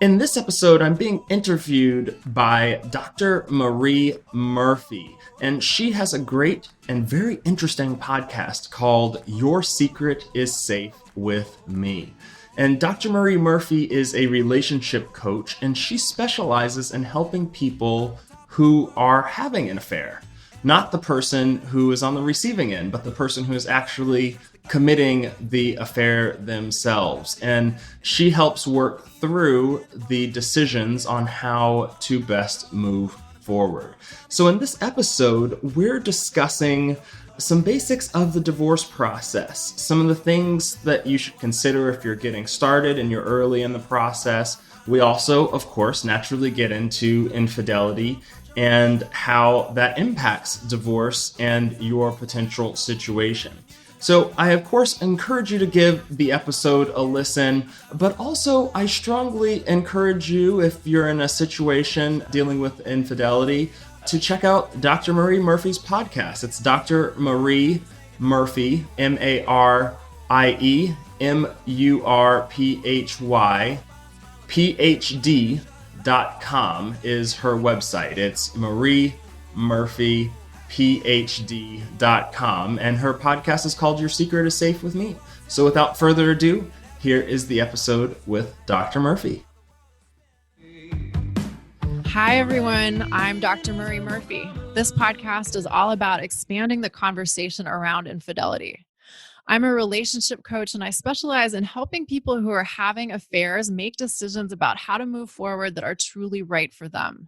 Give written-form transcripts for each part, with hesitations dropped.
In this episode, I'm being interviewed by Dr. Marie Murphy, and she has a great and very interesting podcast called Your Secret is Safe with Me. And Dr. Marie Murphy is a relationship coach, and she specializes in helping people who are having an affair. Not the person who is on the receiving end, but the person who is actually committing the affair themselves. And she helps work through the decisions on how to best move forward. So in this episode, we're discussing some basics of the divorce process, some of the things that you should consider if you're getting started and you're early in the process. We also, of course, naturally get into infidelity and how that impacts divorce and your potential situation. So I, of course, encourage you to give the episode a listen, but also I strongly encourage you, if you're in a situation dealing with infidelity, to check out Dr. Marie Murphy's podcast. It's Dr. Marie Murphy, Marie Murphy, PhD.com is her website. It's mariemurphyphd.com, and her podcast is called Your Secret is Safe with Me. So without further ado, here is the episode with Dr. Murphy. Hi, everyone. I'm Dr. Marie Murphy. This podcast is all about expanding the conversation around infidelity. I'm a relationship coach, and I specialize in helping people who are having affairs make decisions about how to move forward that are truly right for them.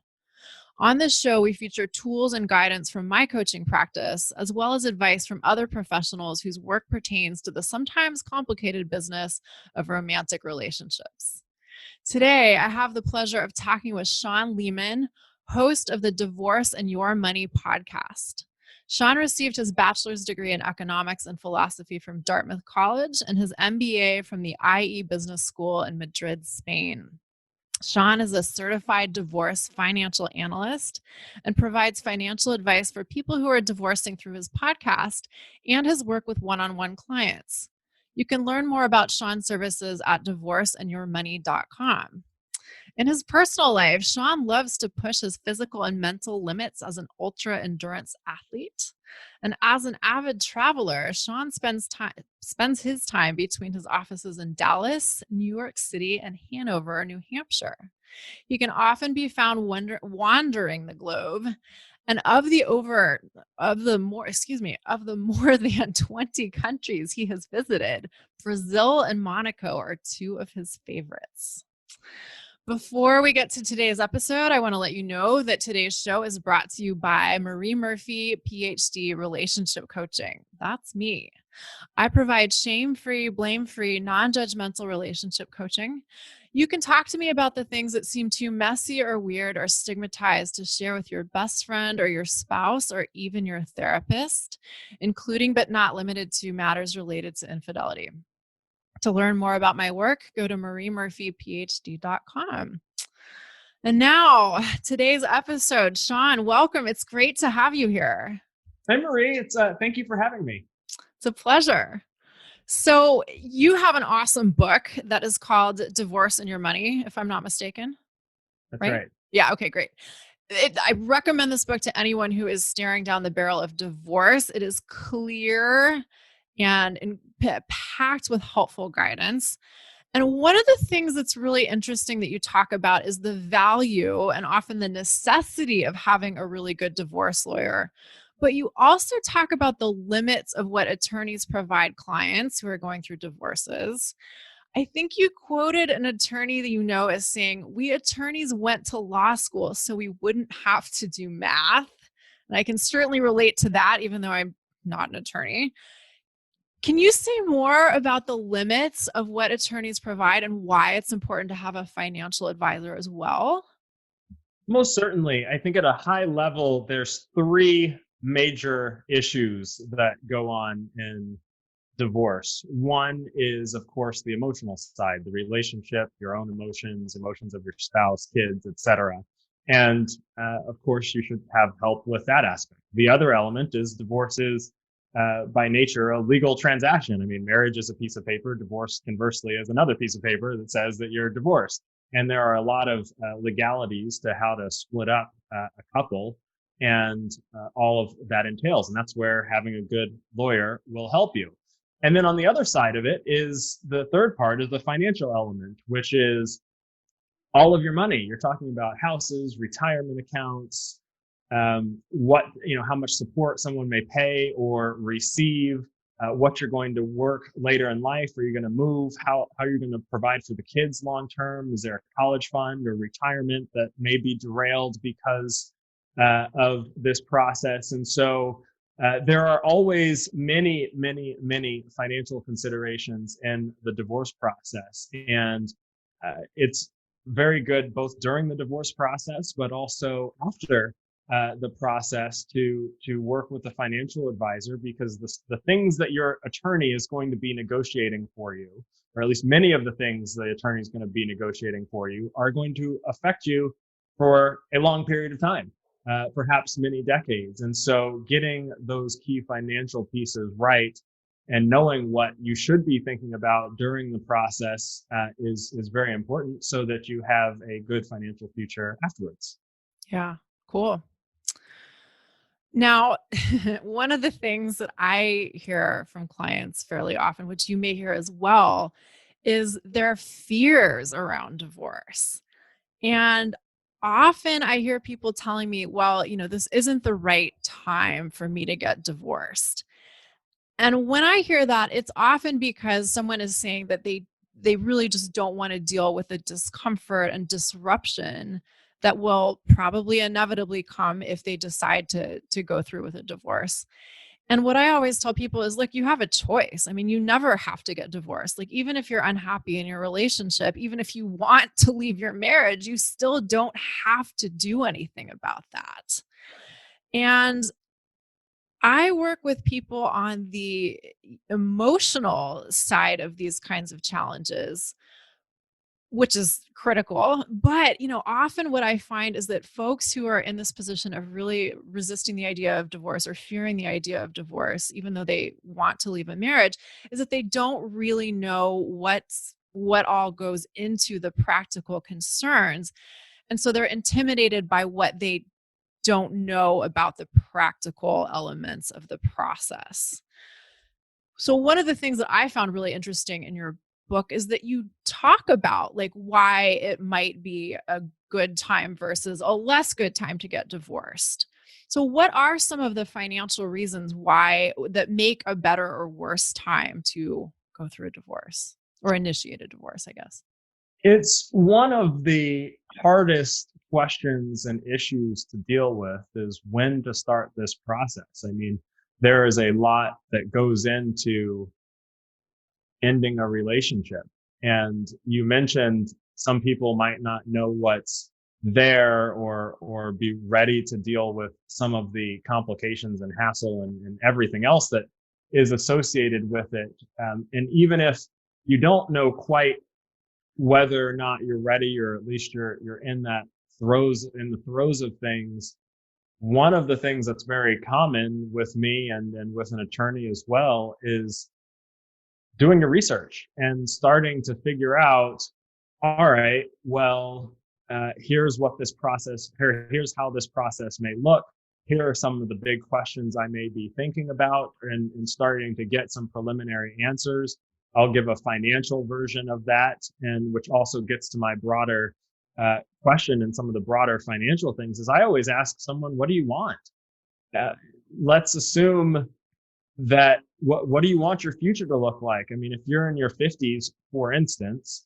On this show, we feature tools and guidance from my coaching practice, as well as advice from other professionals whose work pertains to the sometimes complicated business of romantic relationships. Today, I have the pleasure of talking with Shawn Leamon, host of the Divorce and Your Money podcast. Shawn received his bachelor's degree in economics and philosophy from Dartmouth College and his M.B.A. from the IE Business School in Madrid, Spain. Shawn is a certified divorce financial analyst and provides financial advice for people who are divorcing through his podcast and his work with one-on-one clients. You can learn more about Shawn's services at divorceandyourmoney.com. In his personal life, Shawn loves to push his physical and mental limits as an ultra-endurance athlete. And as an avid traveler, Shawn spends his time between his offices in Dallas, New York City, and Hanover, New Hampshire. He can often be found wandering the globe. And of the more than 20 countries he has visited, Brazil and Monaco are two of his favorites. Before we get to today's episode, I want to let you know that today's show is brought to you by Marie Murphy, PhD Relationship Coaching. That's me. I provide shame-free, blame-free, non-judgmental relationship coaching. You can talk to me about the things that seem too messy or weird or stigmatized to share with your best friend or your spouse or even your therapist, including but not limited to matters related to infidelity. To learn more about my work, go to mariemurphyphd.com. And now, today's episode. Shawn, welcome. It's great to have you here. Hey, Marie. Thank you for having me. It's a pleasure. So you have an awesome book that is called Divorce and Your Money, if I'm not mistaken. That's right. Yeah. Okay, great. I recommend this book to anyone who is staring down the barrel of divorce. It is clear and packed with helpful guidance. And one of the things that's really interesting that you talk about is the value and often the necessity of having a really good divorce lawyer. But you also talk about the limits of what attorneys provide clients who are going through divorces. I think you quoted an attorney that you know as saying, "We attorneys went to law school so we wouldn't have to do math." And I can certainly relate to that, even though I'm not an attorney. Can you say more about the limits of what attorneys provide and why it's important to have a financial advisor as well? Most certainly. I think at a high level, there's three major issues that go on in divorce. One is, of course, the emotional side, the relationship, your own emotions of your spouse, kids, etc. And of course, you should have help with that aspect. The other element is divorce is by nature a legal transaction. I mean, marriage is a piece of paper. Divorce, conversely, is another piece of paper that says that you're divorced. And there are a lot of legalities to how to split up a couple and all of that entails. And that's where having a good lawyer will help you. And then on the other side of it is the third part is the financial element, which is all of your money. You're talking about houses, retirement accounts, how much support someone may pay or receive, what you're going to work later in life. Are you going to move? How you're going to provide for the kids long term? Is there a college fund or retirement that may be derailed because of this process? And so there are always many, many, many financial considerations in the divorce process. And it's very good both during the divorce process, but also after the process to work with a financial advisor, because the things that your attorney is going to be negotiating for you, or at least many of the things the attorney is going to be negotiating for you, are going to affect you for a long period of time. Perhaps many decades. And so getting those key financial pieces right and knowing what you should be thinking about during the process is very important so that you have a good financial future afterwards. Yeah, cool. Now, one of the things that I hear from clients fairly often, which you may hear as well, is their fears around divorce. And often I hear people telling me, well, this isn't the right time for me to get divorced. And when I hear that, it's often because someone is saying that they really just don't want to deal with the discomfort and disruption that will probably inevitably come if they decide to go through with a divorce. And what I always tell people is, look, you have a choice. I mean, you never have to get divorced. Like, even if you're unhappy in your relationship, even if you want to leave your marriage, you still don't have to do anything about that. And I work with people on the emotional side of these kinds of challenges, which is critical. But, often what I find is that folks who are in this position of really resisting the idea of divorce or fearing the idea of divorce, even though they want to leave a marriage, is that they don't really know what all goes into the practical concerns. And so they're intimidated by what they don't know about the practical elements of the process. So one of the things that I found really interesting in your book is that you talk about like why it might be a good time versus a less good time to get divorced. So what are some of the financial reasons why that make a better or worse time to go through a divorce or initiate a divorce, I guess? It's one of the hardest questions and issues to deal with is when to start this process. I mean, there is a lot that goes into ending a relationship. And you mentioned some people might not know what's there or be ready to deal with some of the complications and hassle and everything else that is associated with it. And even if you don't know quite whether or not you're ready, or at least you're in the throes of things, one of the things that's very common with me and with an attorney as well is doing your research and starting to figure out, all right, well, here's how this process may look. Here are some of the big questions I may be thinking about, and starting to get some preliminary answers. I'll give a financial version of that, and which also gets to my broader question and some of the broader financial things is I always ask someone, what do you want? Let's assume that what do you want your future to look like? I mean, if you're in your 50s, for instance,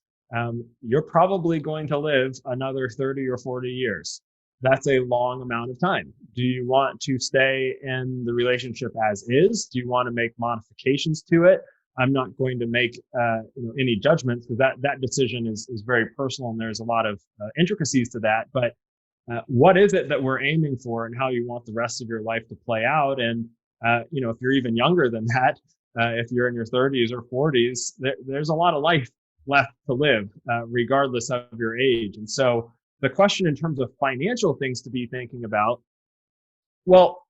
you're probably going to live another 30 or 40 years. That's a long amount of time. Do you want to stay in the relationship as is? Do you want to make modifications to it? I'm not going to make any judgments, because that decision is very personal, and there's a lot of intricacies to that. But what is it that we're aiming for, and how you want the rest of your life to play out? And if you're even younger than that, if you're in your 30s or 40s, there's a lot of life left to live, regardless of your age. And so the question in terms of financial things to be thinking about, well,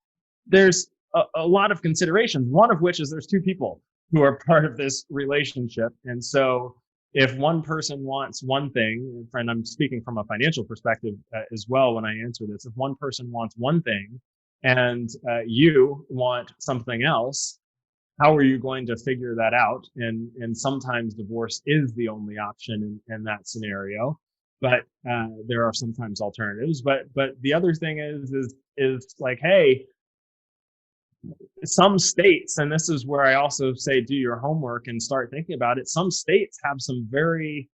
there's a lot of considerations, one of which is there's two people who are part of this relationship. And so if one person wants one thing, and I'm speaking from a financial perspective as well when I answer this, if one person wants one thing and you want something else, how are you going to figure that out? And sometimes divorce is the only option in that scenario, but there are sometimes alternatives. But the other thing is like, hey, some states, and this is where I also say do your homework and start thinking about it. Some states have some very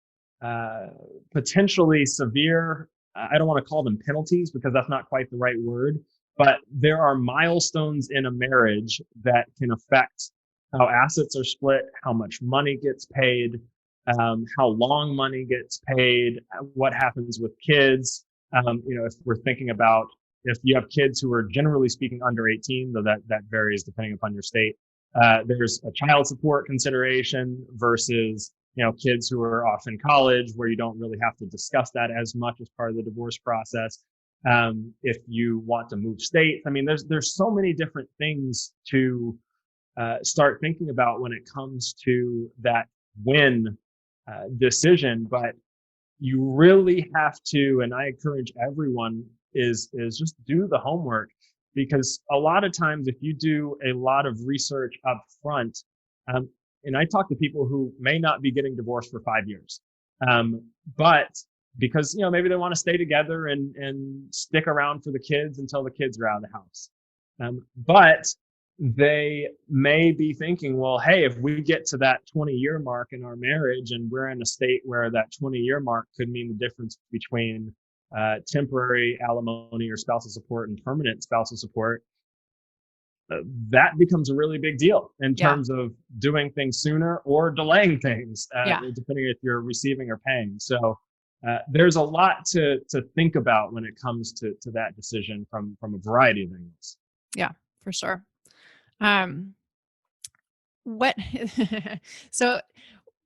potentially severe, I don't want to call them penalties because that's not quite the right word, but there are milestones in a marriage that can affect how assets are split, how much money gets paid, how long money gets paid, what happens with kids. If we're thinking about if you have kids who are generally speaking under 18, though that varies depending upon your state, there's a child support consideration versus, kids who are off in college where you don't really have to discuss that as much as part of the divorce process. If you want to move states, there's so many different things to start thinking about when it comes to that win decision. But you really have to, and I encourage everyone, is just do the homework, because a lot of times if you do a lot of research up front, and I talk to people who may not be getting divorced for 5 years, but because maybe they want to stay together and stick around for the kids until the kids are out of the house, but they may be thinking, well, hey, if we get to that 20-year mark in our marriage and we're in a state where that 20-year mark could mean the difference between temporary alimony or spousal support and permanent spousal support, that becomes a really big deal in terms of doing things sooner or delaying things, depending if you're receiving or paying. So there's a lot to think about when it comes to that decision from a variety of angles. Yeah, for sure. What so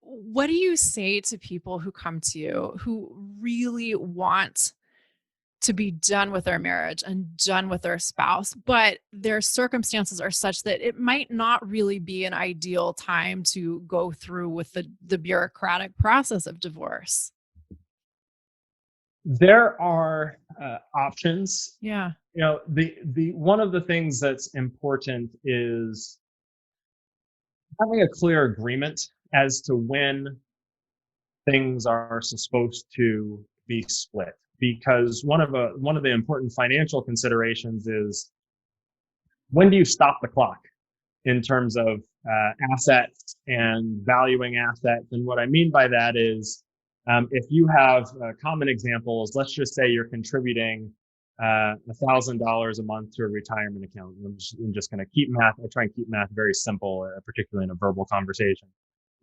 what do you say to people who come to you who really want to be done with their marriage and done with their spouse, but their circumstances are such that it might not really be an ideal time to go through with the bureaucratic process of divorce? There are options. Yeah. The one of the things that's important is having a clear agreement as to when things are supposed to be split. Because one of the important financial considerations is, when do you stop the clock in terms of assets and valuing assets? And what I mean by that is, if you have common examples, let's just say you're contributing $1,000 a month to a retirement account. I'm just going to keep math. I try and keep math very simple, particularly in a verbal conversation.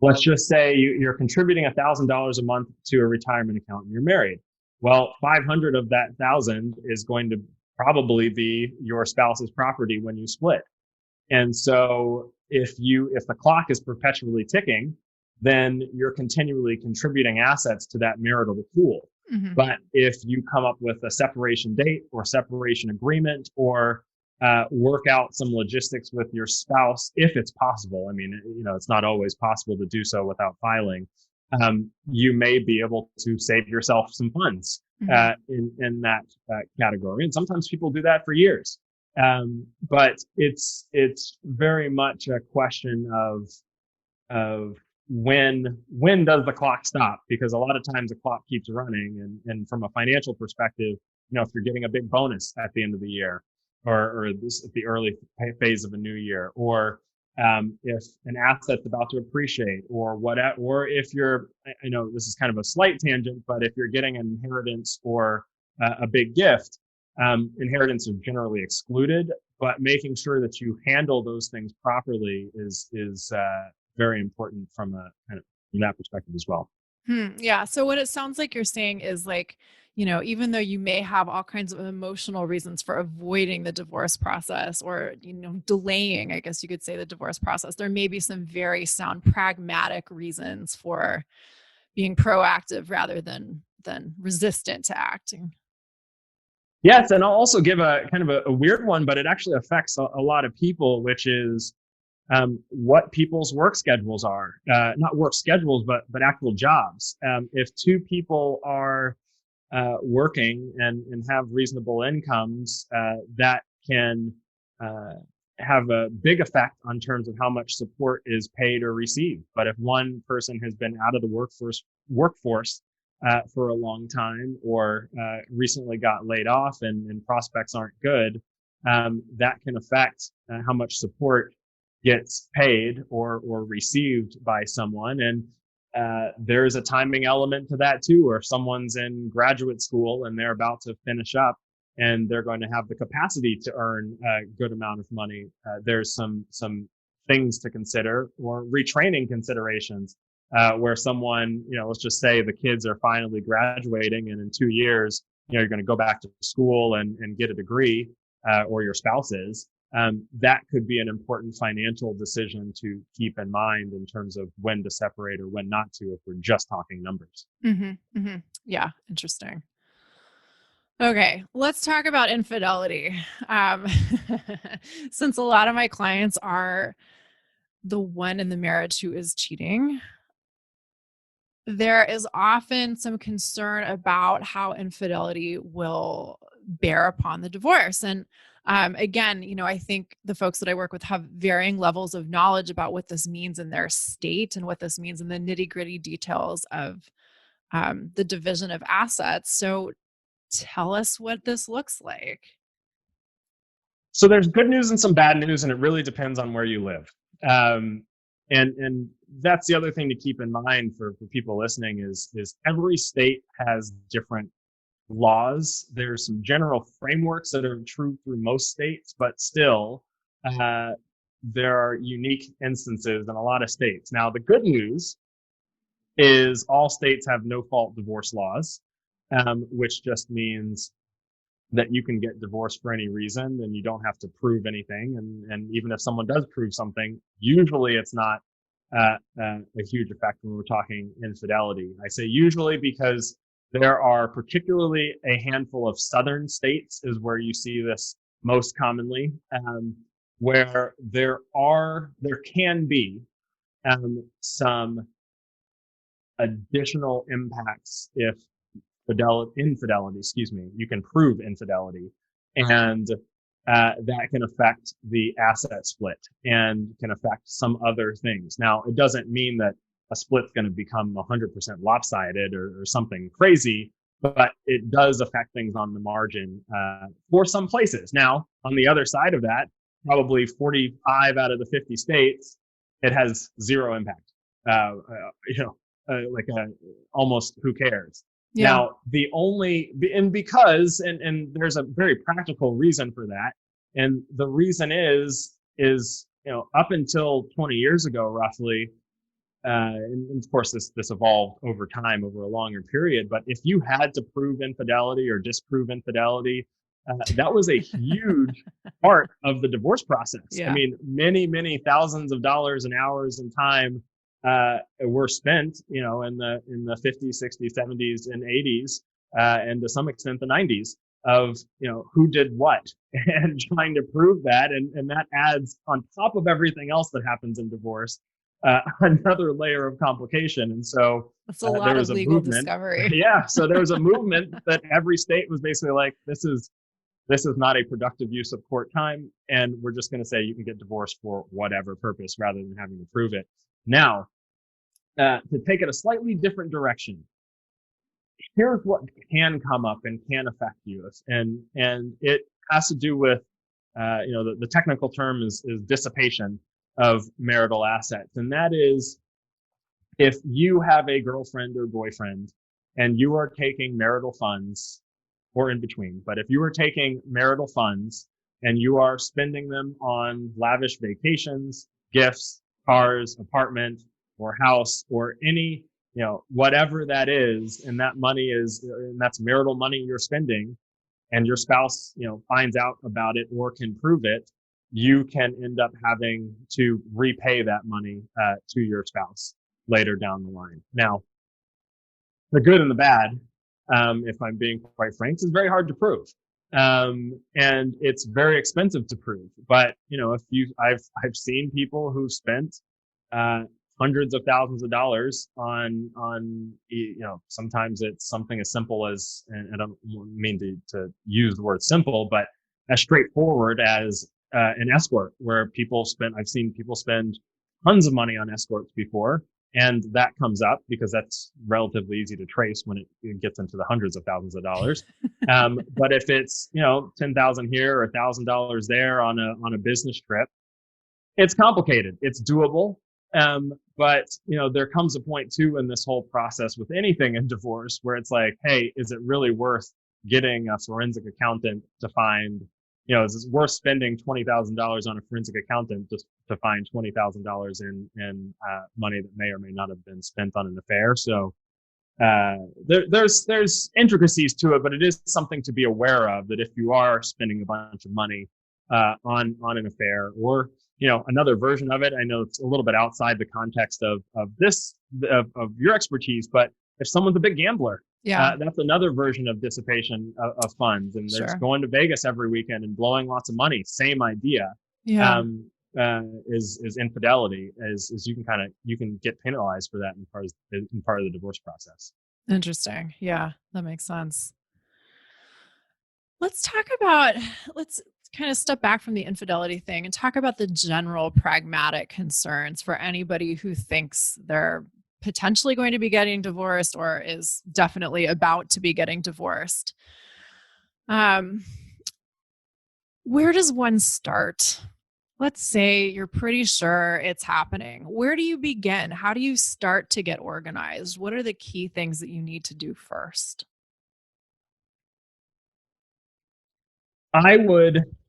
Let's just say you're contributing $1,000 a month to a retirement account and you're married. Well, 500 of that 1,000 is going to probably be your spouse's property when you split. And so if the clock is perpetually ticking, then you're continually contributing assets to that marital pool. Mm-hmm. But if you come up with a separation date or separation agreement, or work out some logistics with your spouse, if it's possible. It's not always possible to do so without filing. You may be able to save yourself some funds in that category. And sometimes people do that for years. But it's very much a question of when does the clock stop? Because a lot of times the clock keeps running. And from a financial perspective, if you're getting a big bonus at the end of the year, or this at the early phase of a new year, or if an asset's about to appreciate, or if you're, I know this is kind of a slight tangent, but if you're getting an inheritance or a big gift, inheritance are generally excluded, but making sure that you handle those things properly is very important from that perspective as well. Yeah. So what it sounds like you're saying is, like, even though you may have all kinds of emotional reasons for avoiding the divorce process, or, delaying, I guess you could say, the divorce process, there may be some very sound pragmatic reasons for being proactive rather than resistant to acting. Yes. And I'll also give a kind of a weird one, but it actually affects a lot of people, which is, what people's work schedules are, not work schedules, but actual jobs. If two people are working and have reasonable incomes, that can have a big effect on terms of how much support is paid or received. But if one person has been out of the workforce for a long time, or recently got laid off and prospects aren't good, that can affect how much support gets paid or received by someone. And there's a timing element to that too, or if someone's in graduate school and they're about to finish up and they're going to have the capacity to earn a good amount of money, there's some things to consider, or retraining considerations, where someone, let's just say the kids are finally graduating, and in 2 years, you're going to go back to school and get a degree, or your spouse is. That could be an important financial decision to keep in mind in terms of when to separate or when not to, if we're just talking numbers. Mm-hmm, mm-hmm. Yeah, interesting. Okay, let's talk about infidelity. Since a lot of my clients are the one in the marriage who is cheating, there is often some concern about how infidelity will bear upon the divorce. And again, I think the folks that I work with have varying levels of knowledge about what this means in their state and what this means in the nitty-gritty details of the division of assets. So tell us what this looks like. So there's good news and some bad news, and it really depends on where you live. And that's the other thing to keep in mind for people listening is every state has different laws. There's some general frameworks that are true through most states, but still, there are unique instances in a lot of states. Now, the good news is all states have no-fault divorce laws, which just means that you can get divorced for any reason and you don't have to prove anything. And even if someone does prove something, usually it's not a huge effect when we're talking infidelity. I say usually because there are particularly a handful of southern states is where you see this most commonly, where there can be some additional impacts if infidelity, you can prove infidelity, and that can affect the asset split and can affect some other things. Now, it doesn't mean that a split's going to become 100% lopsided or something crazy, but it does affect things on the margin for some places. Now, on the other side of that, probably 45 out of the 50 states, it has zero impact. Almost who cares? Yeah. Now, because there's a very practical reason for that. And the reason is, up until 20 years ago, roughly, and of course this evolved over time, over a longer period, but if you had to prove infidelity or disprove infidelity, that was a huge part of the divorce process. Yeah. I mean, many, many thousands of dollars and hours and time were spent, in the 50s, 60s, 70s, and 80s, and to some extent the 90s, of who did what, and trying to prove that, and that adds on top of everything else that happens in divorce another layer of complication. And so that's a lot of legal discovery. Yeah, so there was a movement that every state was basically like, this is not a productive use of court time, and we're just going to say you can get divorced for whatever purpose rather than having to prove it. Now, to take it a slightly different direction, here's what can come up and can affect you, and it has to do with the technical term is dissipation of marital assets, and that is if you have a girlfriend or boyfriend and you are taking marital funds, or in between, but if you are taking marital funds and you are spending them on lavish vacations, gifts, cars, apartment, or house, or any, whatever that is, and that money and that's marital money you're spending, and your spouse, finds out about it or can prove it, you can end up having to repay that money to your spouse later down the line. Now, the good and the bad, if I'm being quite frank, is very hard to prove. And it's very expensive to prove. But I've seen people who've spent uh, hundreds of thousands of dollars on sometimes it's something as simple as, and I don't mean to use the word simple, but as straightforward as an escort, where I've seen people spend tons of money on escorts before. And that comes up because that's relatively easy to trace when it gets into the hundreds of thousands of dollars. But if it's, 10,000 here or $1,000 there on a business trip, it's complicated. It's doable. But there comes a point too in this whole process with anything in divorce where it's like, hey, is it really worth getting a forensic accountant to find, is it worth spending $20,000 on a forensic accountant just to find $20,000 in money that may or may not have been spent on an affair? So there's intricacies to it, but it is something to be aware of, that if you are spending a bunch of money on an affair, or another version of it, I know it's a little bit outside the context of your expertise, but if someone's a big gambler, that's another version of dissipation of funds, and they're just going to Vegas every weekend and blowing lots of money. Same idea. Is infidelity, is you can get penalized for that in part of the divorce process. Interesting. Yeah, that makes sense. Let's kind of step back from the infidelity thing and talk about the general pragmatic concerns for anybody who thinks they're potentially going to be getting divorced or is definitely about to be getting divorced. Where does one start? Let's say you're pretty sure it's happening. Where do you begin? How do you start to get organized? What are the key things that you need to do first?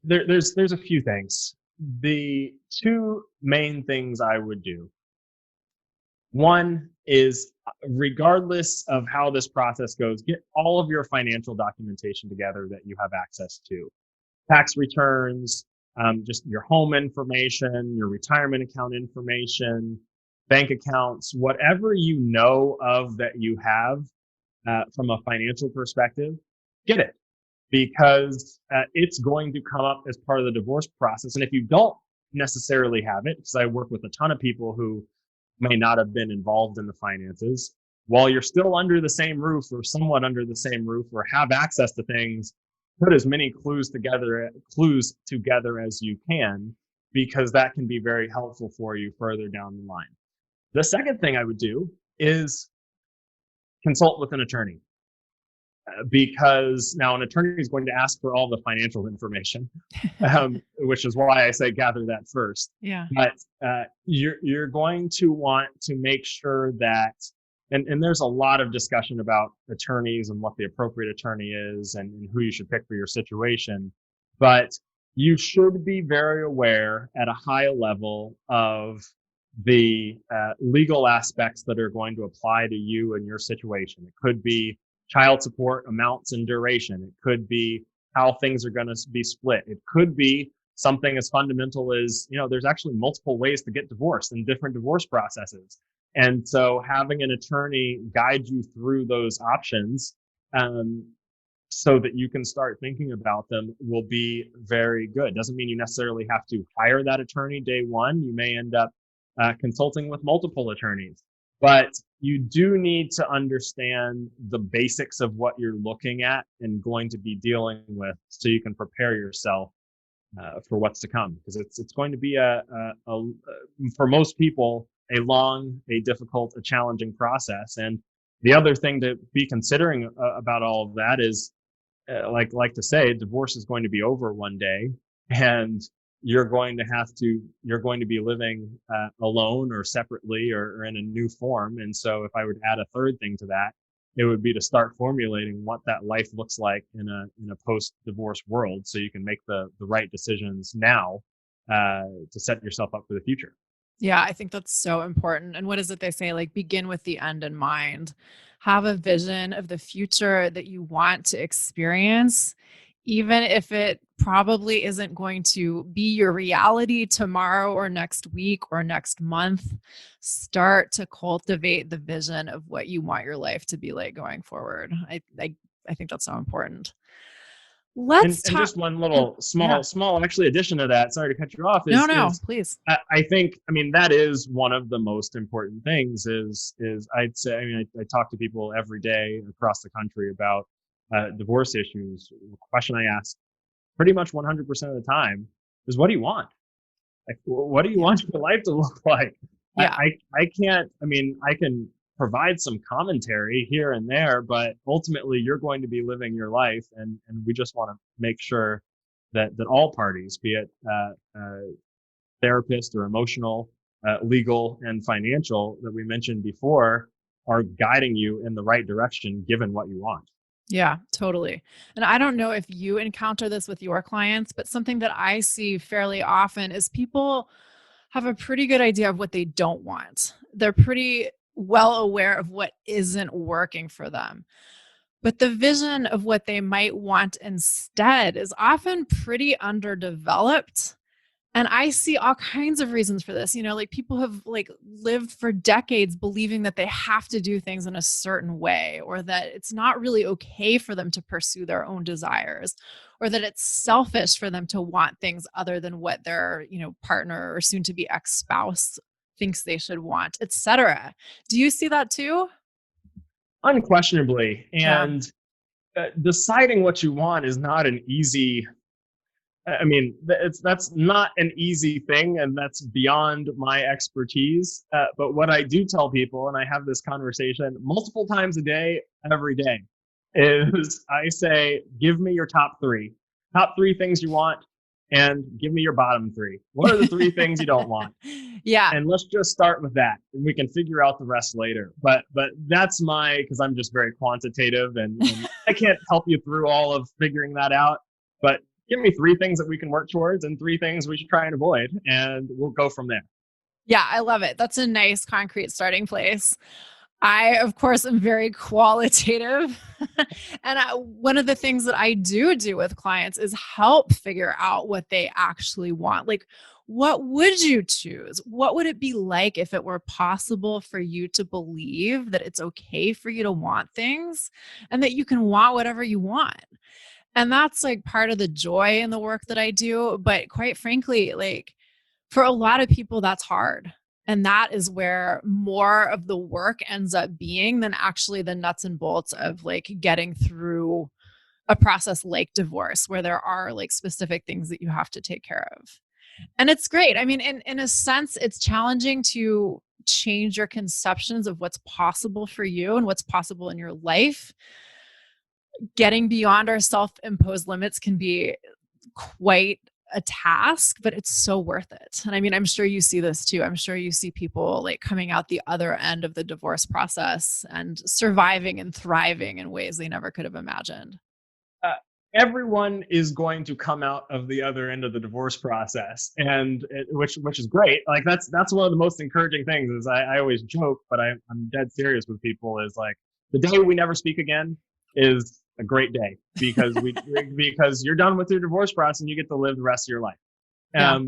There's a few things. The two main things I would do. One is, regardless of how this process goes, get all of your financial documentation together that you have access to. Tax returns, just your home information, your retirement account information, bank accounts, whatever you know of that you have from a financial perspective, get it. Because it's going to come up as part of the divorce process. And if you don't necessarily have it, because I work with a ton of people who may not have been involved in the finances, while you're still under the same roof or somewhat under the same roof or have access to things, put as many clues together as you can, because that can be very helpful for you further down the line. The second thing I would do is consult with an attorney. Because now an attorney is going to ask for all the financial information, which is why I say gather that first. Yeah. But you're going to want to make sure that, and there's a lot of discussion about attorneys and what the appropriate attorney is and who you should pick for your situation. But you should be very aware at a high level of the legal aspects that are going to apply to you and your situation. It could be child support amounts and duration. It could be how things are going to be split. It could be something as fundamental as, there's actually multiple ways to get divorced in different divorce processes. And so having an attorney guide you through those options so that you can start thinking about them will be very good. Doesn't mean you necessarily have to hire that attorney day one. You may end up consulting with multiple attorneys. But you do need to understand the basics of what you're looking at and going to be dealing with, so you can prepare yourself for what's to come. Because it's going to be for most people, a long, a difficult, a challenging process. And the other thing to be considering about all of that is, like to say, divorce is going to be over one day, and you're going to be living alone or separately or in a new form. And so if I would add a third thing to that, it would be to start formulating what that life looks like in a post-divorce world, so you can make the right decisions now to set yourself up for the future. Yeah, I think that's so important. And what is it they say? Like, begin with the end in mind. Have a vision of the future that you want to experience, even if it probably isn't going to be your reality tomorrow or next week or next month. Start to cultivate the vision of what you want your life to be like going forward. I think that's so important. Let's And talk. just one little small actually addition to that, sorry to cut you off, No, is please. I think, I mean, that is one of the most important things is I'd say, I mean, I talk to people every day across the country about divorce issues. The question I ask pretty much 100% of the time is, what do you want? Like, what do you want your life to look like? Yeah. I can't, I mean, I can provide some commentary here and there, but ultimately you're going to be living your life. And we just want to make sure that all parties, be it therapist or emotional, legal, and financial that we mentioned before, are guiding you in the right direction given what you want. Yeah, totally. And I don't know if you encounter this with your clients, but something that I see fairly often is people have a pretty good idea of what they don't want. They're pretty well aware of what isn't working for them. But the vision of what they might want instead is often pretty underdeveloped. And I see all kinds of reasons for this. Like people have like lived for decades believing that they have to do things in a certain way, or that it's not really okay for them to pursue their own desires, or that it's selfish for them to want things other than what their, partner or soon to be ex-spouse thinks they should want, etc. Do you see that too? Unquestionably. Yeah. And deciding what you want is not an easy, I mean, that's not an easy thing, and that's beyond my expertise. But what I do tell people, and I have this conversation multiple times a day, every day, is I say, give me your top three things you want, and give me your bottom three. What are the three things you don't want? Yeah. And let's just start with that, and we can figure out the rest later. But that's because I'm just very quantitative, and I can't help you through all of figuring that out. But give me three things that we can work towards and three things we should try and avoid, and we'll go from there. Yeah, I love it. That's a nice concrete starting place. I, of course, am very qualitative. And one of the things that I do with clients is help figure out what they actually want. Like, what would you choose? What would it be like if it were possible for you to believe that it's okay for you to want things and that you can want whatever you want? And that's like part of the joy in the work that I do. But quite frankly, like for a lot of people, that's hard. And that is where more of the work ends up being than actually the nuts and bolts of like getting through a process like divorce, where there are like specific things that you have to take care of. And it's great. I mean, in a sense, it's challenging to change your conceptions of what's possible for you and what's possible in your life. Getting beyond our self-imposed limits can be quite a task, but it's so worth it. And I mean, I'm sure you see this too. I'm sure you see people like coming out the other end of the divorce process and surviving and thriving in ways they never could have imagined. Everyone is going to come out of the other end of the divorce process, and which is great. Like that's one of the most encouraging things. Is I always joke, but I'm dead serious with people. Is like the day we never speak again is a great day because because you're done with your divorce process and you get to live the rest of your life. Yeah.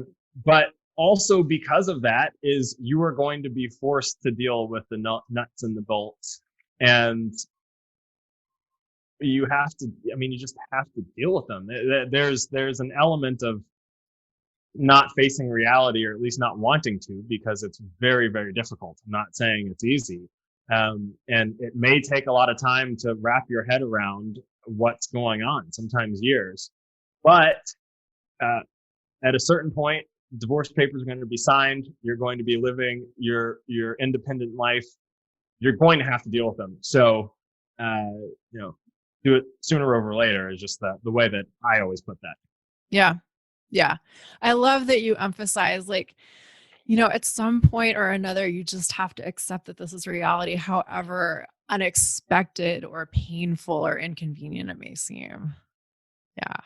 But also because of that is you are going to be forced to deal with the nuts and the bolts, and you just have to deal with them. There's an element of not facing reality, or at least not wanting to, because it's very, very difficult. I'm not saying it's easy. And it may take a lot of time to wrap your head around what's going on, sometimes years. But at a certain point, divorce papers are going to be signed. You're going to be living your independent life. You're going to have to deal with them. So, do it sooner over later is just the way that I always put that. Yeah. Yeah. I love that you emphasize like, at some point or another, you just have to accept that this is reality, however unexpected or painful or inconvenient it may seem. Yeah.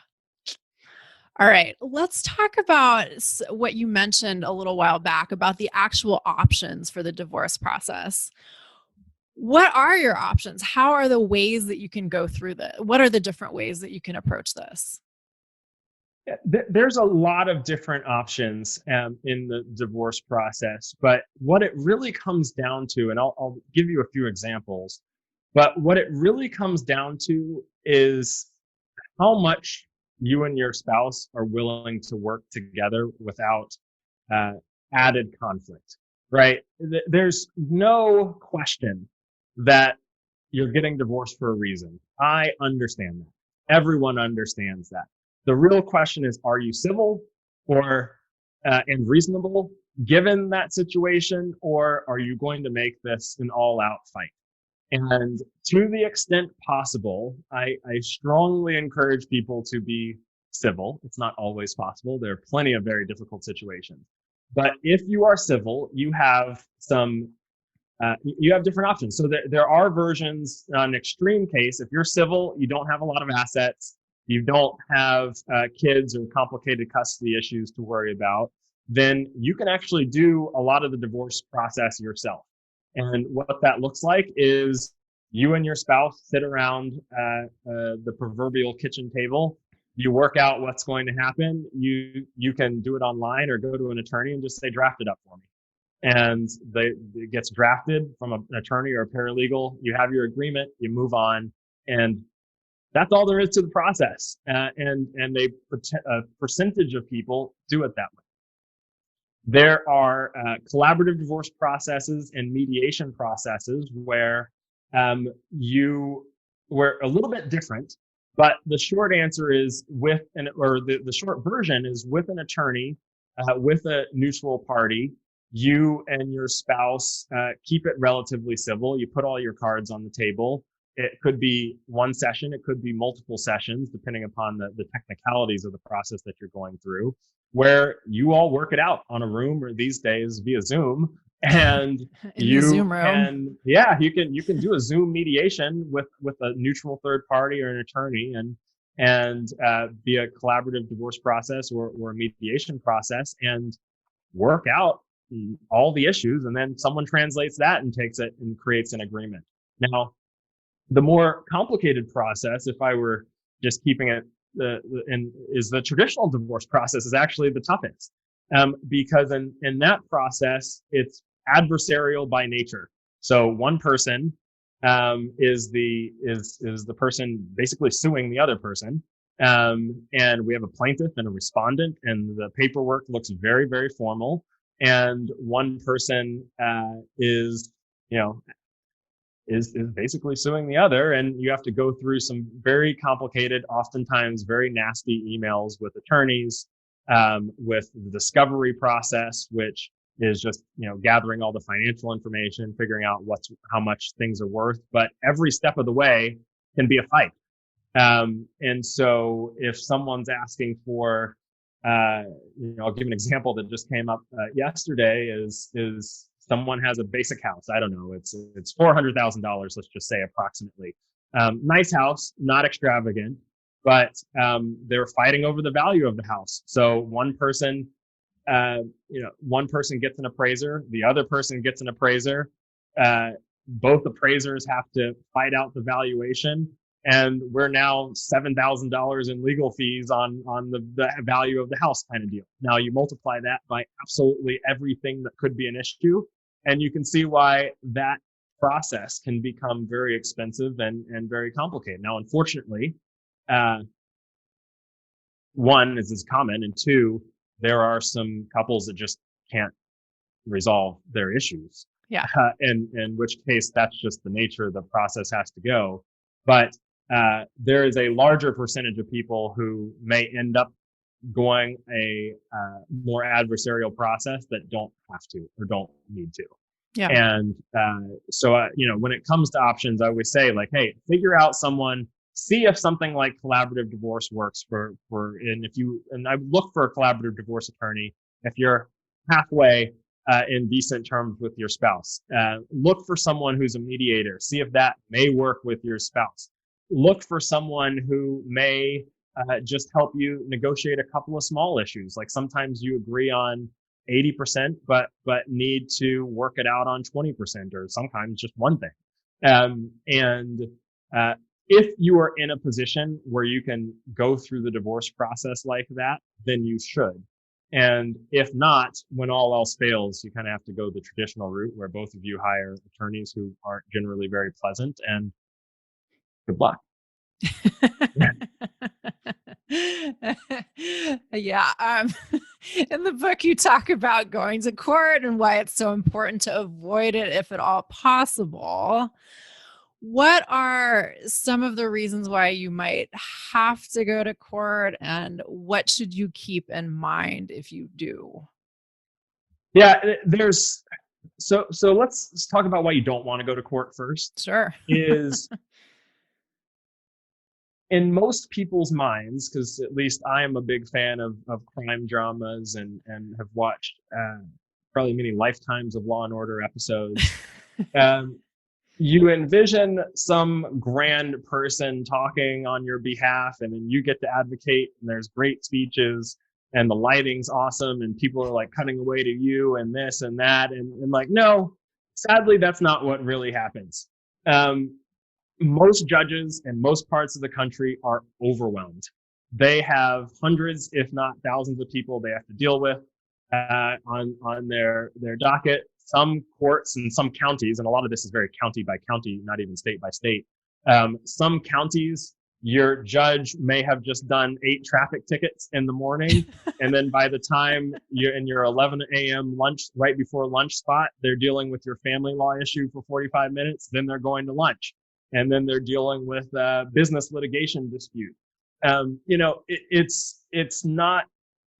All right. Let's talk about what you mentioned a little while back about the actual options for the divorce process. What are your options? How are the ways that you can go through this? What are the different ways that you can approach this? There's a lot of different options in the divorce process, but what it really comes down to, and I'll give you a few examples, but what it really comes down to is how much you and your spouse are willing to work together without added conflict, right? There's no question that you're getting divorced for a reason. I understand that. Everyone understands that. The real question is, are you civil or and reasonable given that situation, or are you going to make this an all-out fight? And to the extent possible, I strongly encourage people to be civil. It's not always possible. There are plenty of very difficult situations. But if you are civil, you have you have different options. So there are versions, an extreme case, if you're civil, you don't have a lot of assets, you don't have kids or complicated custody issues to worry about, then you can actually do a lot of the divorce process yourself. And what that looks like is you and your spouse sit around the proverbial kitchen table. You work out what's going to happen. You can do it online or go to an attorney and just say, draft it up for me. And it gets drafted from an attorney or a paralegal. You have your agreement, you move on, and that's all there is to the process. And a percentage of people do it that way. There are collaborative divorce processes and mediation processes where we're a little bit different, but the short answer is the short version is with an attorney, with a neutral party. You and your spouse keep it relatively civil. You put all your cards on the table. It could be one session. It could be multiple sessions, depending upon the technicalities of the process that you're going through, where you all work it out on a room or these days via Zoom. And the Zoom room. You can do a Zoom mediation with a neutral third party or an attorney and be a collaborative divorce process or a mediation process and work out all the issues, and then someone translates that and takes it and creates an agreement. Now, the more complicated process, if I were just keeping it, is the traditional divorce process is actually the toughest, because in that process, it's adversarial by nature. So one person is the person basically suing the other person, and we have a plaintiff and a respondent, and the paperwork looks very, very formal. And one person is basically suing the other, and you have to go through some very complicated, oftentimes very nasty emails with attorneys, with the discovery process, which is just gathering all the financial information, figuring out how much things are worth. But every step of the way can be a fight. And so if someone's asking for I'll give an example that just came up yesterday is someone has a basic house. I don't know. It's $400,000. Let's just say approximately. Nice house, not extravagant, but they're fighting over the value of the house. So one person gets an appraiser, the other person gets an appraiser. Both appraisers have to fight out the valuation. And we're now $7,000 in legal fees on the value of the house kind of deal. Now you multiply that by absolutely everything that could be an issue, and you can see why that process can become very expensive and very complicated. Now, unfortunately, one is as common, and two, there are some couples that just can't resolve their issues. Yeah. In which case, that's just the nature the process has to go. But there is a larger percentage of people who may end up going a more adversarial process that don't have to or don't need to. Yeah. And so when it comes to options, I always say, like, hey, figure out someone, see if something like collaborative divorce works and I look for a collaborative divorce attorney if you're halfway in decent terms with your spouse. Look for someone who's a mediator. See if that may work with your spouse. Look for someone who may just help you negotiate a couple of small issues. Like sometimes you agree on 80%, but need to work it out on 20%, or sometimes just one thing. If you are in a position where you can go through the divorce process like that, then you should. And if not, when all else fails, you kind of have to go the traditional route where both of you hire attorneys who aren't generally very pleasant, and good luck. Yeah. In the book, you talk about going to court and why it's so important to avoid it if at all possible. What are some of the reasons why you might have to go to court, and what should you keep in mind if you do? Yeah, there's so let's talk about why you don't want to go to court first. Sure. Is in most people's minds, because at least I am a big fan of crime dramas and have watched probably many lifetimes of Law and Order episodes. um, you envision some grand person talking on your behalf, and then you get to advocate, and there's great speeches, and the lighting's awesome, and people are like cutting away to you, and this and that, and like, no, sadly, that's not what really happens. Most judges in most parts of the country are overwhelmed. They have hundreds, if not thousands, of people they have to deal with on their docket. Some courts and some counties, and a lot of this is very county by county, not even state by state. Some counties, your judge may have just done 8 traffic tickets in the morning, and then by the time you're in your 11 a.m. lunch, right before lunch spot, they're dealing with your family law issue for 45 minutes. Then they're going to lunch, and then they're dealing with business litigation dispute. It's not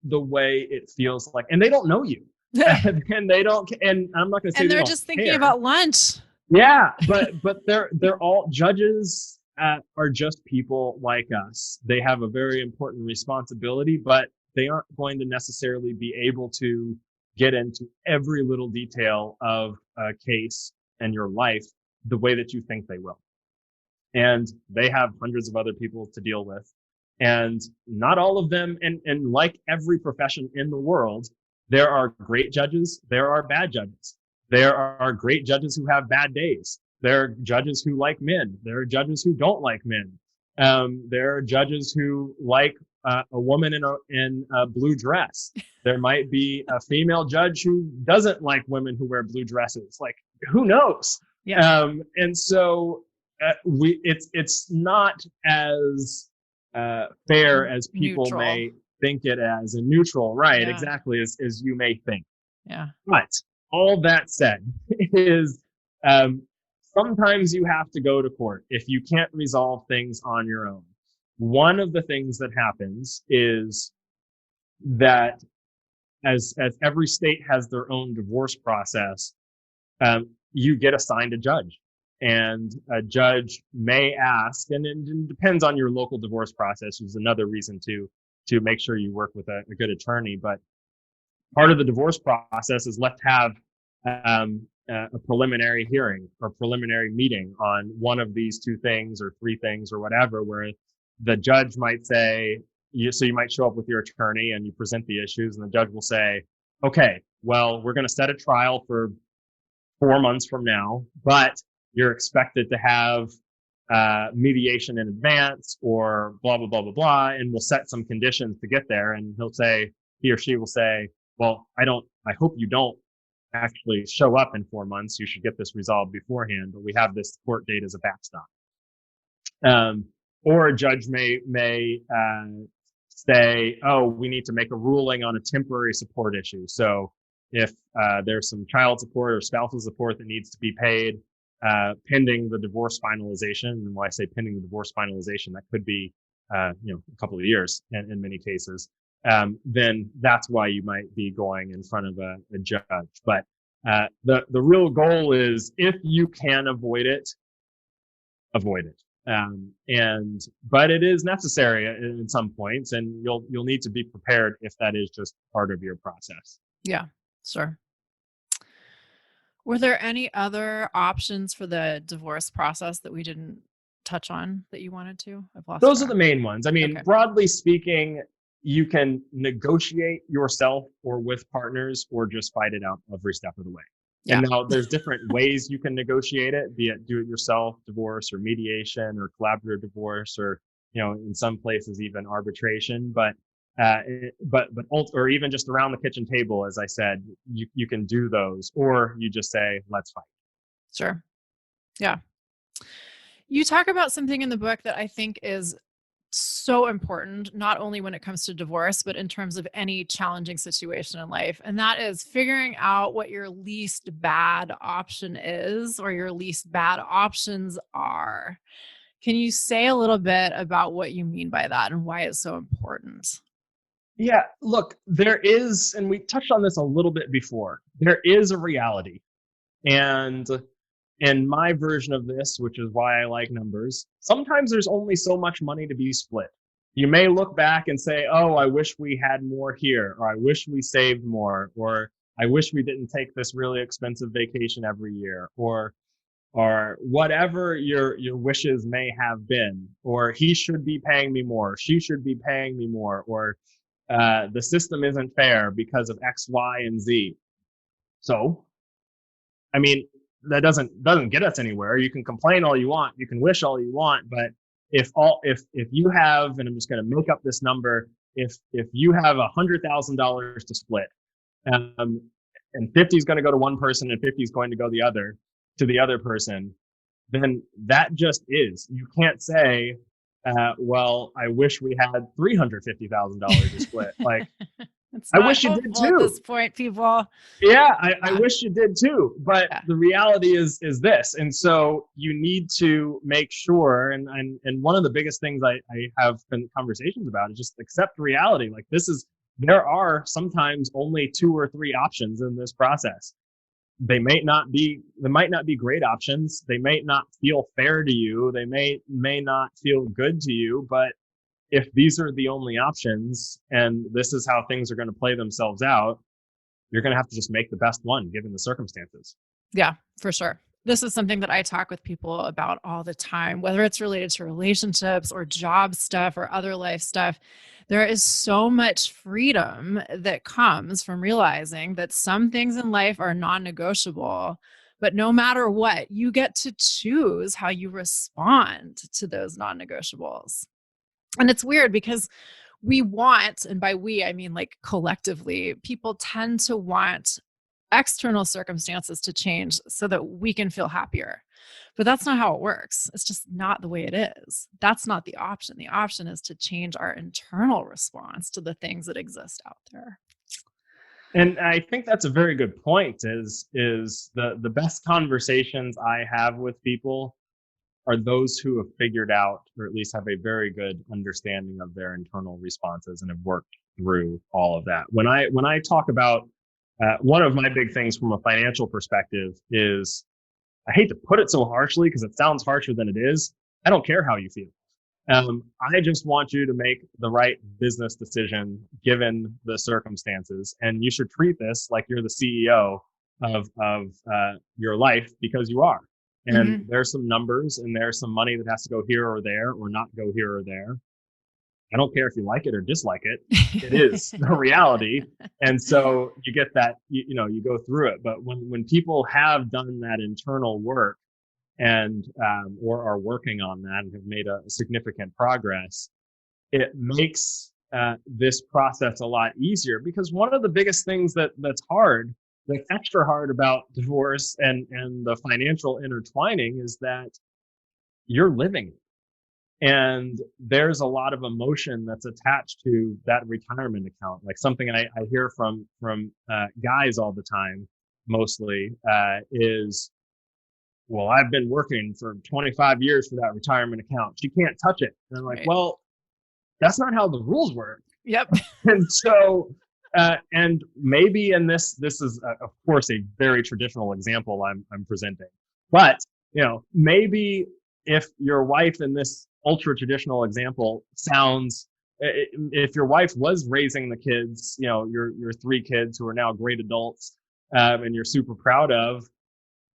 the way it feels like, and they don't know you. And they don't, and I'm not going to say and they're just thinking about lunch. Yeah, but they're all judges. Are just people like us. They have a very important responsibility, but they aren't going to necessarily be able to get into every little detail of a case and your life the way that you think they will. And they have hundreds of other people to deal with. And not all of them, and like every profession in the world, there are great judges, there are bad judges. There are great judges who have bad days. There are judges who like men. There are judges who don't like men. There are judges who like a woman in a blue dress. There might be a female judge who doesn't like women who wear blue dresses. Like, who knows? Yeah. And so it's not as fair as people Neutral. may think it as, and neutral, right? Yeah. Exactly as you may think. Yeah. But all that said, is sometimes you have to go to court if you can't resolve things on your own. One of the things that happens is that as every state has their own divorce process, you get assigned a judge. And a judge may ask, and it depends on your local divorce process, which is another reason to make sure you work with a good attorney. But part of the divorce process is let's have a preliminary hearing or preliminary meeting on one of these 2 things or 3 things or whatever, where the judge might say, so you might show up with your attorney and you present the issues, and the judge will say, okay, well, we're going to set a trial for 4 months from now, but you're expected to have mediation in advance or blah, blah, blah, blah, blah, and we'll set some conditions to get there. And he or she will say, well, I hope you don't actually show up in 4 months. You should get this resolved beforehand, but we have this court date as a backstop. Or a judge may say, oh, we need to make a ruling on a temporary support issue. So if there's some child support or spousal support that needs to be paid pending the divorce finalization, and when I say pending the divorce finalization, that could be a couple of years in many cases, then that's why you might be going in front of a judge. But the real goal is, if you can avoid it, avoid it. But it is necessary in some points, and you'll need to be prepared if that is just part of your process. Yeah, sure. Were there any other options for the divorce process that we didn't touch on that you wanted to? Those are the main ones. I mean, Okay. Broadly speaking, you can negotiate yourself or with partners, or just fight it out every step of the way. Yeah. And now there's different ways you can negotiate it, be it do-it-yourself divorce or mediation or collaborative divorce, or, in some places even arbitration. But or even just around the kitchen table, as I said, you can do those, or you just say, let's fight. Sure. Yeah. You talk about something in the book that I think is so important, not only when it comes to divorce, but in terms of any challenging situation in life. And that is figuring out what your least bad option is, or your least bad options are. Can you say a little bit about what you mean by that and why it's so important? Yeah, look, there is, and we touched on this a little bit before, there is a reality. And in my version of this, which is why I like numbers, sometimes there's only so much money to be split. You may look back and say, oh, I wish we had more here, or I wish we saved more, or I wish we didn't take this really expensive vacation every year, or whatever your wishes may have been, or he should be paying me more, she should be paying me more, or the system isn't fair because of X, Y, and Z. So, I mean, that doesn't get us anywhere. You can complain all you want, you can wish all you want, but if you have, and I'm just going to make up this number, if you have $100,000 to split, and 50 is going to go to one person and 50 is going to go to the other person, then that just is. You can't say, well, I wish we had $350,000 to split. Like, It's I not wish you did hopeful at too. this point, people. Yeah, I wish you did too. But the reality is this. And so you need to make sure, and one of the biggest things I have been conversations about is just accept reality. Like, there are sometimes only 2 or 3 options in this process. They might not be great options. They may not feel fair to you. They may not feel good to you, but if these are the only options and this is how things are going to play themselves out, you're going to have to just make the best one given the circumstances. Yeah, for sure. This is something that I talk with people about all the time, whether it's related to relationships or job stuff or other life stuff. There is so much freedom that comes from realizing that some things in life are non-negotiable, but no matter what, you get to choose how you respond to those non-negotiables. And it's weird because we want, and by we, I mean like collectively, people tend to want external circumstances to change so that we can feel happier. But that's not how it works. It's just not the way it is. That's not the option. The option is to change our internal response to the things that exist out there. And I think that's a very good point, is the best conversations I have with people are those who have figured out, or at least have a very good understanding of their internal responses and have worked through all of that. When I talk about one of my big things from a financial perspective is, I hate to put it so harshly because it sounds harsher than it is. I don't care how you feel. I just want you to make the right business decision given the circumstances, and you should treat this like you're the CEO of your life, because you are. And there's some numbers and there's some money that has to go here or there, or not go here or there. I don't care if you like it or dislike it. It is the reality. And so you get that, you go through it. But when people have done that internal work and, or are working on that and have made a significant progress, it makes this process a lot easier. Because one of the biggest things that's extra hard about divorce and the financial intertwining is that you're living it. And there's a lot of emotion that's attached to that retirement account. Like, something I hear from guys all the time, mostly, is, well, I've been working for 25 years for that retirement account. She can't touch it. And I'm like, well, that's not how the rules work. Yep. And so, and maybe in this is, of course, a very traditional example I'm presenting. But, maybe if your wife in this ultra traditional example sounds, if your wife was raising the kids, your 3 kids who are now great adults, and you're super proud of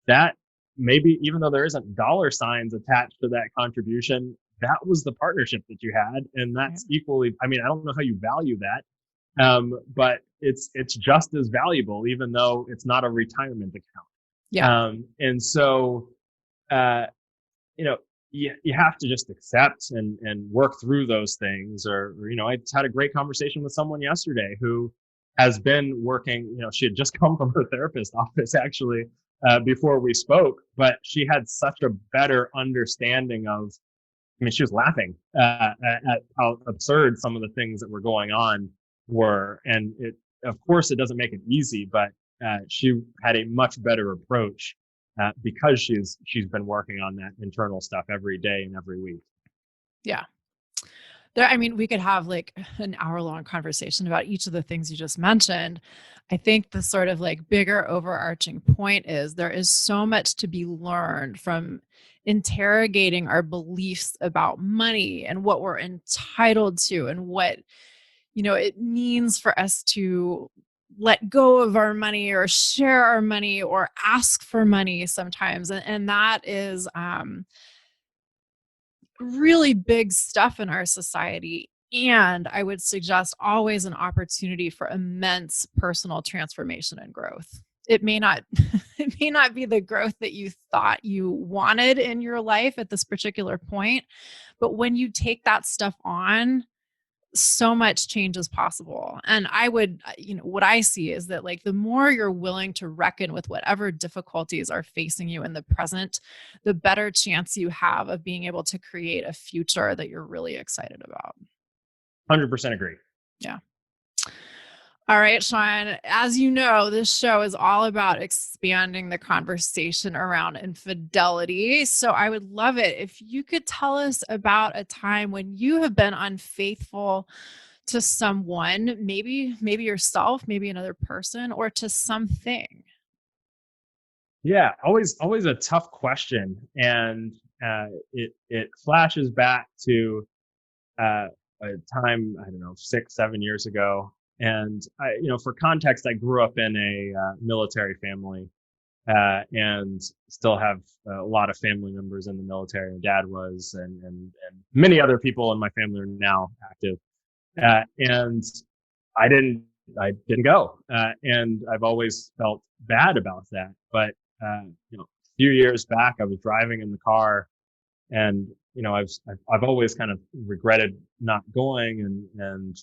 that, maybe even though there isn't dollar signs attached to that contribution, that was the partnership that you had. And that's equally, I mean, I don't know how you value that, but it's just as valuable, even though it's not a retirement account. Yeah. And so, you have to just accept and work through those things. Or, I had a great conversation with someone yesterday who has been working, she had just come from her therapist office actually, before we spoke, but she had such a better understanding of I mean, she was laughing at how absurd some of the things that were going on were. And of course, it doesn't make it easy, but she had a much better approach because she's been working on that internal stuff every day and every week. Yeah. I mean, we could have like an hour-long conversation about each of the things you just mentioned. I think the sort of like bigger overarching point is there is so much to be learned from interrogating our beliefs about money and what we're entitled to and what, it means for us to let go of our money or share our money or ask for money sometimes. And that is, really big stuff in our society. And I would suggest always an opportunity for immense personal transformation and growth. It may not it may not be the growth that you thought you wanted in your life at this particular point, but when you take that stuff on, so much change is possible. And I would, what I see is that like the more you're willing to reckon with whatever difficulties are facing you in the present, the better chance you have of being able to create a future that you're really excited about. 100% agree. Yeah. All right, Shawn, as you know, this show is all about expanding the conversation around infidelity. So I would love it if you could tell us about a time when you have been unfaithful to someone, maybe yourself, maybe another person, or to something. Yeah, always a tough question, and it flashes back to a time, I don't know, 6-7 years ago. And for context, I grew up in a military family, and still have a lot of family members in the military. Dad was, and many other people in my family are now active. And I didn't I didn't go, and I've always felt bad about that. But a few years back, I was driving in the car, and I've always kind of regretted not going, and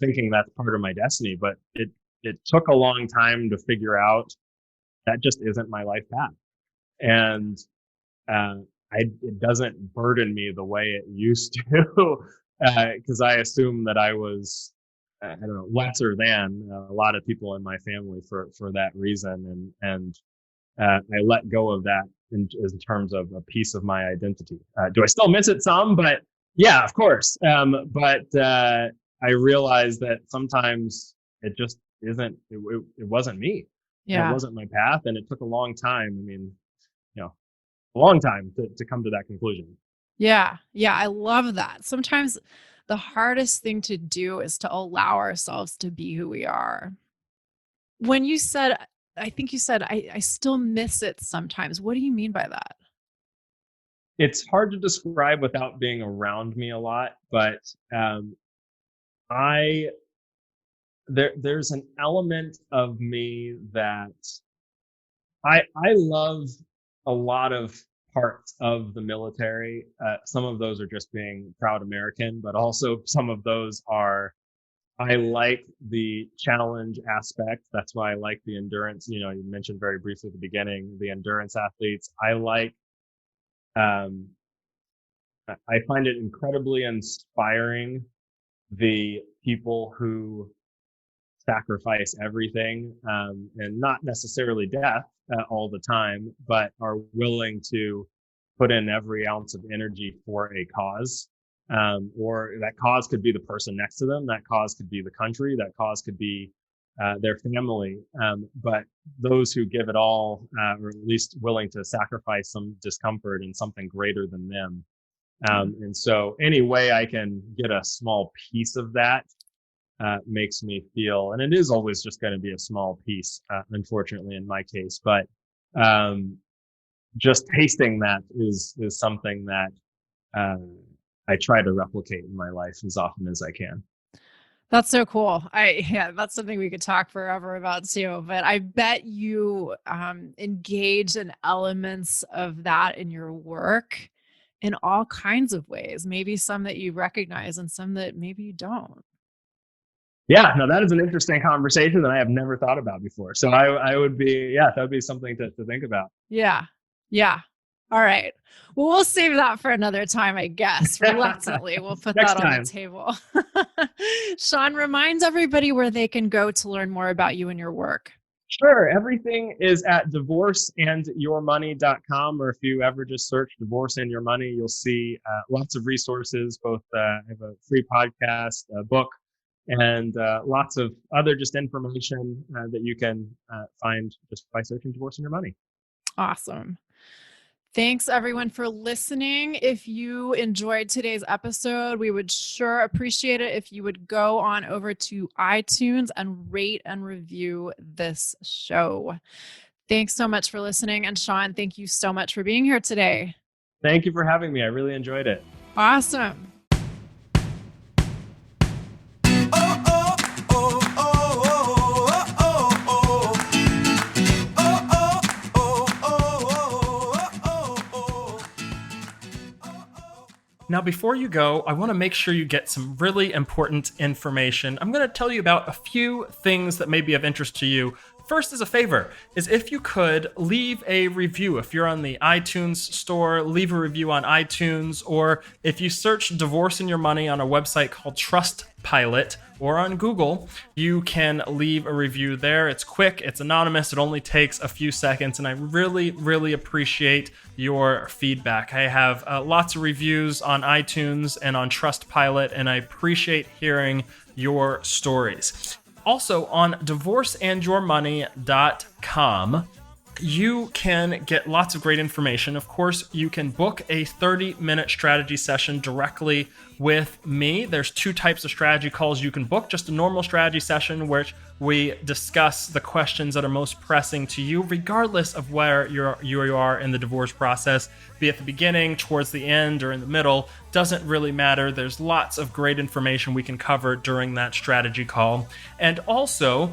thinking that's part of my destiny. But it took a long time to figure out that just isn't my life path, and it doesn't burden me the way it used to, because I assume that I was, I don't know, lesser than a lot of people in my family for that reason, and I let go of that in terms of a piece of my identity. Do I still miss it some? But yeah, of course. But I realized that sometimes it just isn't. It wasn't me. Yeah. It wasn't my path, and it took a long time. I mean, a long time to come to that conclusion. Yeah. Yeah. I love that. Sometimes the hardest thing to do is to allow ourselves to be who we are. When you said, I think you said, I still miss it sometimes. What do you mean by that? It's hard to describe without being around me a lot, but I there's an element of me that I love a lot of parts of the military. Some of those are just being proud American, but also some of those are, I like the challenge aspect. That's why I like the endurance. You mentioned very briefly at the beginning, the endurance athletes. Um, I find it incredibly inspiring, the people who sacrifice everything, and not necessarily death all the time, but are willing to put in every ounce of energy for a cause. Or that cause could be the person next to them. That cause could be the country. That cause could be their family. But those who give it all, or at least willing to sacrifice some discomfort in something greater than them. And so any way I can get a small piece of that makes me feel, and it is always just going to be a small piece, unfortunately in my case, but just tasting that is something that I try to replicate in my life as often as I can. That's so cool. That's something we could talk forever about too. But I bet you engage in elements of that in your work in all kinds of ways. Maybe some that you recognize and some that maybe you don't. Yeah, no, that is an interesting conversation that I have never thought about before. So I would be, that would be something to think about. Yeah. Yeah. All right. Well, we'll save that for another time, I guess. Reluctantly, we'll put Next that on time. the table. Shawn, reminds everybody where they can go to learn more about you and your work. Sure. Everything is at divorceandyourmoney.com, or if you ever just search Divorce and Your Money, you'll see lots of resources. Both I have a free podcast, a book, and lots of other just information that you can find just by searching Divorce and Your Money. Awesome. Thanks everyone for listening. If you enjoyed today's episode, we would sure appreciate it if you would go on over to iTunes and rate and review this show. Thanks so much for listening. And Shawn, thank you so much for being here today. Thank you for having me. I really enjoyed it. Awesome. Now, before you go, I want to make sure you get some really important information. I'm going to tell you about a few things that may be of interest to you. First, as a favor, is if you could leave a review. If you're on the iTunes store, leave a review on iTunes, or if you search Divorce and Your Money on a website called Trustpilot or on Google, you can leave a review there. It's quick, it's anonymous, it only takes a few seconds, and I really, really appreciate your feedback. I have lots of reviews on iTunes and on Trustpilot, and I appreciate hearing your stories. Also, on divorceandyourmoney.com, you can get lots of great information. Of course, you can book a 30-minute strategy session directly with me. There's two types of strategy calls you can book. Just a normal strategy session, which we discuss the questions that are most pressing to you, regardless of where you are in the divorce process, be at the beginning, towards the end, or in the middle. Doesn't really matter. There's lots of great information we can cover during that strategy call. And also,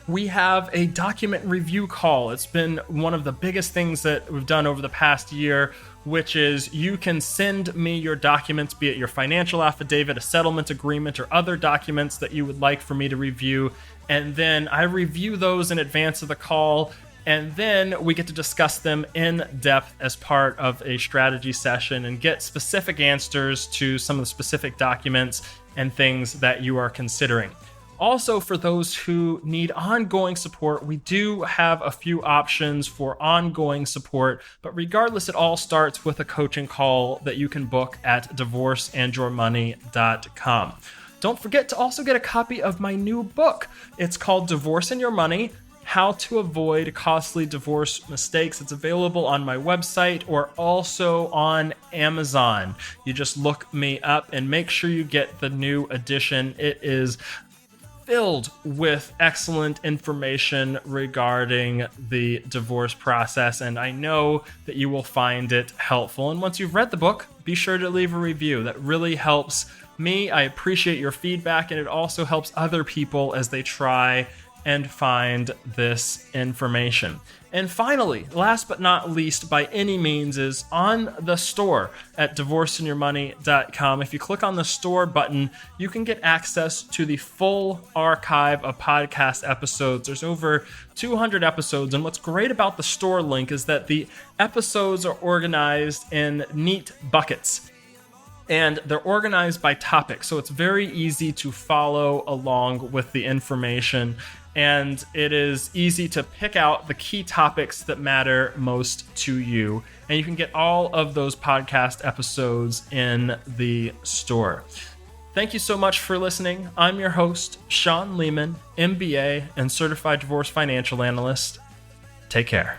we have a document review call. It's been one of the biggest things that we've done over the past year, which is you can send me your documents, be it your financial affidavit, a settlement agreement, or other documents that you would like for me to review. And then I review those in advance of the call. And then we get to discuss them in depth as part of a strategy session and get specific answers to some of the specific documents and things that you are considering. Also, for those who need ongoing support, we do have a few options for ongoing support, but regardless, it all starts with a coaching call that you can book at divorceandyourmoney.com. Don't forget to also get a copy of my new book. It's called Divorce and Your Money: How to Avoid Costly Divorce Mistakes. It's available on my website or also on Amazon. You just look me up and make sure you get the new edition. It is filled with excellent information regarding the divorce process, and I know that you will find it helpful. And once you've read the book, be sure to leave a review. That really helps me. I appreciate your feedback, and it also helps other people as they try and find this information. And finally, last but not least by any means, is on the store at divorceandyourmoney.com. If you click on the store button, you can get access to the full archive of podcast episodes. There's over 200 episodes, and what's great about the store link is that the episodes are organized in neat buckets. And they're organized by topic, so it's very easy to follow along with the information. And it is easy to pick out the key topics that matter most to you. And you can get all of those podcast episodes in the store. Thank you so much for listening. I'm your host, Shawn Leamon, M.B.A. and Certified Divorce Financial Analyst. Take care.